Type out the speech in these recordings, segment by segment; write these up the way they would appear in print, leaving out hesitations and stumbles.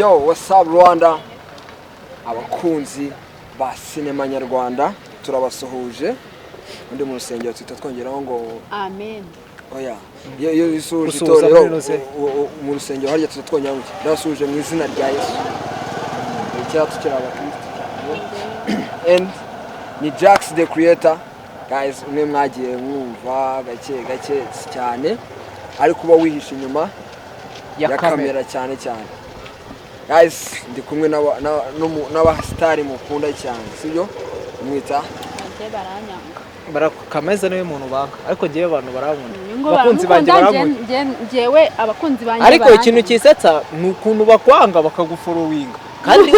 Yo, what's up Rwanda? Abakunzi ba sinema nyarwanda turabasuhuje. Undi mu rusengero twongeraho ngo amen. Oya. Yo isuje itorero mu rusengero harya twongera ngo ndasuje mu izina rya Yesu. Icyatu kira abakristo. And ni Jax the creator. Guys, umwe mwagiye mwumva gake cyane ari kuba wihisha inyuma ya kamera cyane. Guys, ndi kumwe n'abasitari mukunda cyane, sibyo? Mwita Kamariza niwe muntu banga, ariko ngiye abantu barankunda. Abakunzi banjye barankunda. Ngewe abakunzi banjye ariko ikintu kisetsa ni ukuntu bakwanga bakagufolowinga. Kandi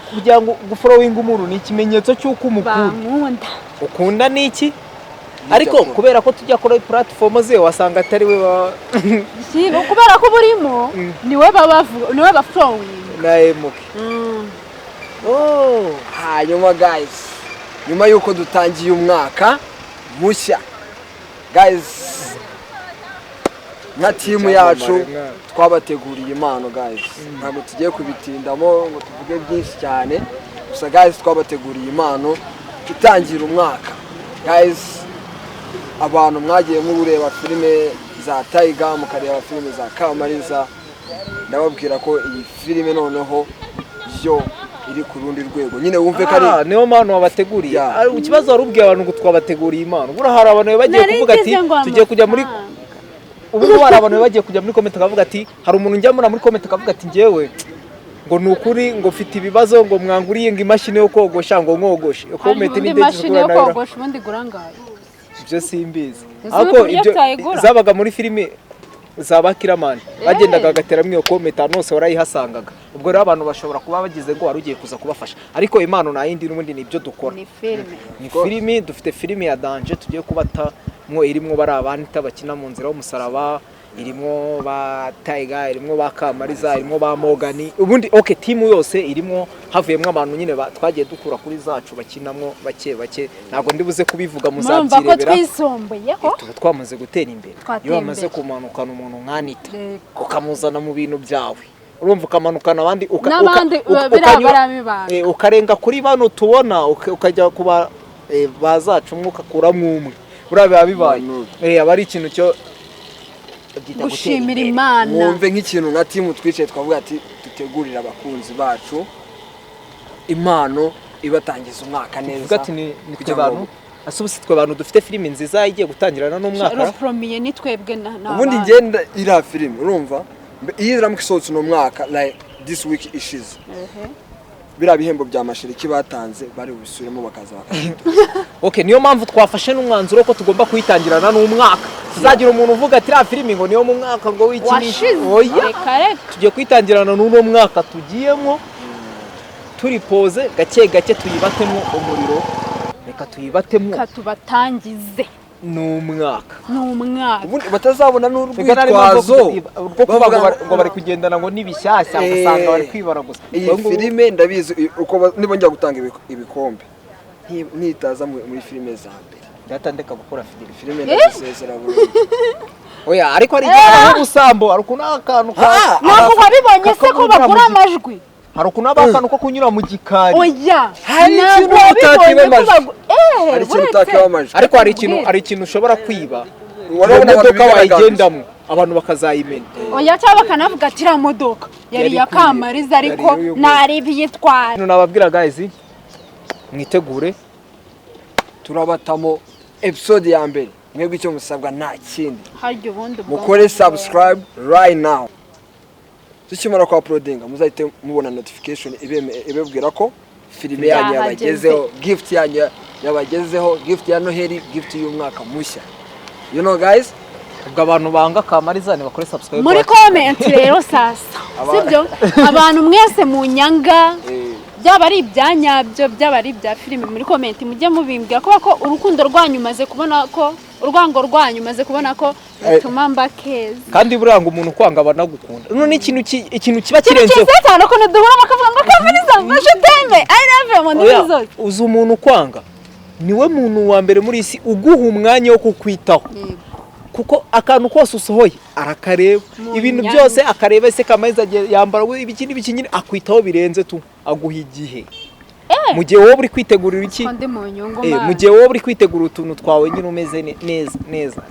kugira ngo gufolowinga umuntu ni ikimenyetso cy'uko umukunda. Ukunda niki? Ariko kubera ko tujya kuri platform ze wasanga atari we kubera ko burimo niwe bafollowing naemuke. Hanyuma guys, nyuma yuko dutangiye umwaka mushya guys, nka team yacu twabateguriye impano guys. Ntabwo tugiye kubitindamo ngo tuvuge byinshi cyane, gusa guys twabateguriye impano itangira umwaka guys. Abantu mwagiye mureba filime za Tiger, mukareba filime za Kamariza, ndababwira ko iyi filime noneho yo iri ku rundi rwego. Nyine wumve ko ari niyo mpano wabateguriye. Ikibazo warubwiye abantu ngo twabateguriye impano. Bura hari abantu bagiye kuvuga ati tugiye kujya muri ubu hari abantu bagiye kujya muri comment akavuga ati hari umuntu njya muri comment akavuga ati ngewe ngo nukuri ngo mfite ibibazo ngo mwanguriye ngo imashini yo kogosha ngo nkogoshe. Comment ni ndetse kugura nayo. Kogosha ubundi gurangaye. Ibyo simbizi. Ako ibyo zabaga muri filime zabakiramani bagendaga gateramwe iyo comment anose warayihasangaga. Ubwo rero abantu bashobora kuba bagize ngo wari ugiye kuza kubafasha, ariko impano na yindi n'ubundi nibyo dukora. Ni filime dufite filime ya danger tugiye kubata mwo irimo bari abandi bakina mu nzira y'umusaraba, irimo ba Tiger, irimo ba Kamariza, irimo ba Mogani. Ubundi okay, team yose irimo havuyemo abantu nyine twagiye dukura kuri zacu bakinamwo bake. Ntago ndibuze kubivuga muzabyirebera. Tuba twamaze gutera imbere. Iyo bamaze kumanukana umuntu nkanita ukamuzana mu bintu byawe, urumva ukamanukana abandi ukarenga kuri bano tubona ukajya kuba bazacu umwuka kuramo umwe. Burabe abibaye abari ikintu cyo gushimira Imana. Mwumve nk'ikintu nka team twicaye twavuga ati dutegurira abakunzi bacu impano ibatangiza umwaka neza. Ati ni twe bantu asubusi twe bantu dufite filime nziza igiye gutangirana n'umwaka. Promiye ni twebwe na ubundi ngenda ira filime urumva iyo iramwe isohotse no mwaka like this week ishize. Bira bihembo bya mashiriki batanze bari ubisubiremo bakaza Okay, niyo mpamvu twafashe n'umwanzuro ko tugomba kuyitangirana n'umwaka. Tuzagira umuntu uvuga ati ra filime ngo niyo mu mwaka ngo wikinisha. Oya, tugiye kuyitangirana n'uno mwaka tugiyemo turi pose gake tuyibatemo umuriro. Reka tuyibatemo katubatangize n'umwaka. Ubundi batazabona n'urwitwazo ngo bari kugendana ngo nibishyashya usanga bari kwibara gusa. Iyi filime ndabizi uko nibo njya gutanga ibikombe ntitaza muri filime za mbere. Ndatandeka gukora filime ndasezera burundu. Oya, ariko ari igihe ubusambo ari kunakantu ntabwo wabibonye se ko bagura amajwi. Hari ukuntu abakantu ko kunyura mu gikari. Oya, hari ikintu utakiba amajwi. Hari ikintu utakiba amajwi. Ariko hari ikintu ushobora kwiba. Warabona imodoka wayigendamo abantu bakazayimena. Oya, cyangwa bakanavuga ati ra modoka yari ya Kamariza ariko naribi yitwara. Nababwira guys mwitegure turabatamo episode ya mbere. Mwebwe icyo musabwa nta kindi. Haryo bundi mukore subscribe right now. Tukimara kwa uploadinga muzahite mubona notification ibebwira ko filime yanyu yabagezeho, gift yanyu yabagezeho, gift ya Noheli, gift y'umwaka mushya. You know guys, ubwo abantu banga Kamariza ni bakore subscribe muri comment rero sasa. Sibyo abantu mwese mu nyanga byaba ari ibyanyabyo byaba ari ibya filime muri comment mujye mubimbwira ko urukundo rwanyu maze kubona ko urwango rwanyu maze kubona ko bituma mbakeza. Kandi buranga umuntu kwanga abanagukunda. None ikintu kiba kirenze cyane ko duhura bakavuga ngo Kamariza mfashe teme I love you ndizo. Uzi umuntu kwanga niwe muntu wa mbere muri isi uguha umwanya wo kukwitaho. kuko akantu kose usohoye arakareba ibintu byose akareba ese Kamariza yambara ibiki nyine akwitaho birenze tu aguha igihe mu gihe wowe uri kwitegurira iki mu gihe wowe uri kwitegura utuntu twawe nyine umeze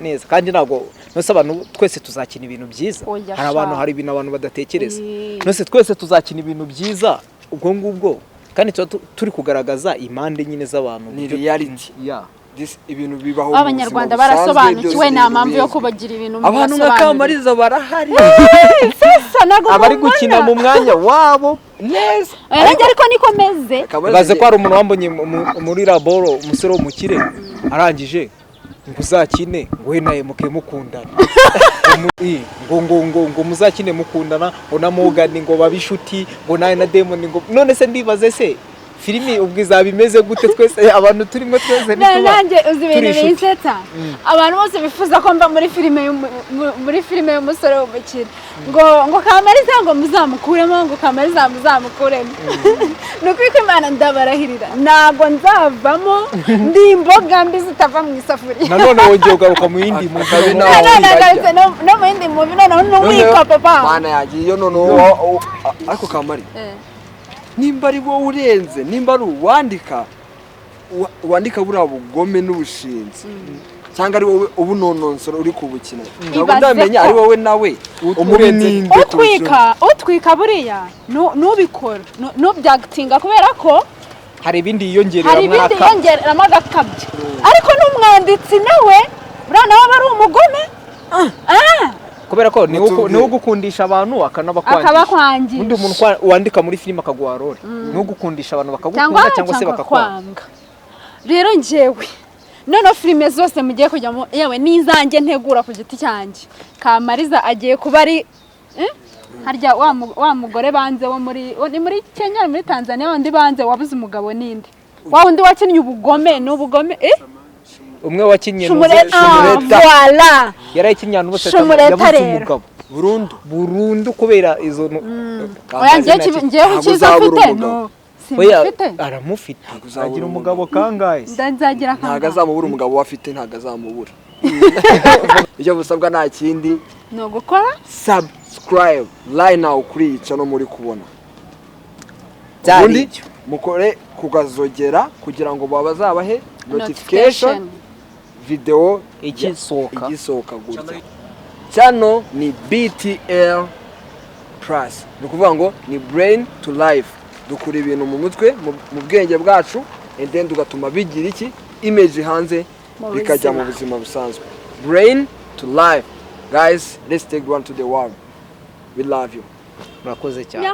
neza kandi ntabwo nose abantu twese tuzakina ibintu byiza hari ibintu abantu badatekereza nose twese tuzakina ibintu byiza ubwo ngubwo kandi turi kugaragaza impande nyine z'abantu ni reality ibintu bibaho abanyarwanda barasobanukiwe nta mpamvu yo kubagira ibintu abantu nka Kamariza barahari abari gukina mu mwanya wabo neza ariko niko meze baze ko hari umuntu wambonye muri laboro umusore w'umukire arangije ngo uzakine ngo we naye muke mukundana ngo muzakine mukundana ngo na Morgan ngo babishuti ngo naye na Demon ngo none se ndibaze se filimi ubwo izaba imeze gute twese abantu turimo twese nanjye uzi ibintu binsetsa abantu bose bifuza ko mba muri filime y'umusore w'umukire ngo Kamariza ngo muzamukuremo ngo Kamariza muzamukuremo nuko Imana ndabarahirira ntago nzavamo ndi imboga mbi zitava mu isafuriya nanone wongeye ugaruka mu yindi mu no mu yindi mubi noneho n'uwika papa Mana yagiye iyo none ariko Kamariza nimba ari wowe urenze nimba ari uwandika buriya bugome n'ubushinzi cyangwa ari wowe ubunononsoro uri kubukina ntabwo ndamenya ari wowe nawe umurenze utwika buriya n'ubikora n'ubyagitinga kubera ko hari ibindi yiyongereramo agakabya ariko n'umwanditsi nawe buriya nawe aba ari umugome kubera ko ni ugukundisha abantu akabakwangisha undi umuntu wandika muri filime akaguha role ni ugukundisha abantu bakagukunda cyangwa se bakakwanga rero njyewe none filime zose mugiye kujyamo yewe n'izanjye ntegura ku giti cyanjye Kamariza agiye kuba ari harya wa mugore banze wo muri Kenya muri Tanzania wandi banze wabuze umugabo ninde wa wundi wakinnye ubugome n'ubugome umwe wakinnye voilà yarayikinnye ahantu bose yabuze umugabo burundu kubera izo ngewe ukiza afite no aramufite agira umugabo kangahe nzagira ntago azamubura umugabo wafite ntago azamubura icyo busabwa nta kindi no gukora subscribe right now kuri iyi channel muri kubona ubundi mukore kugazogera kugira ngo babazabahe notification video igisoka gutya channel ni BTL Plus ni kuvuga ngo ni brain to life dukura ibintu mu mutwe mu bwenge bwacu and then tugatuma bigira iki image hanze bikajya mu buzima busanzwe brain to life guys let's take one to the world we love you murakoze cyane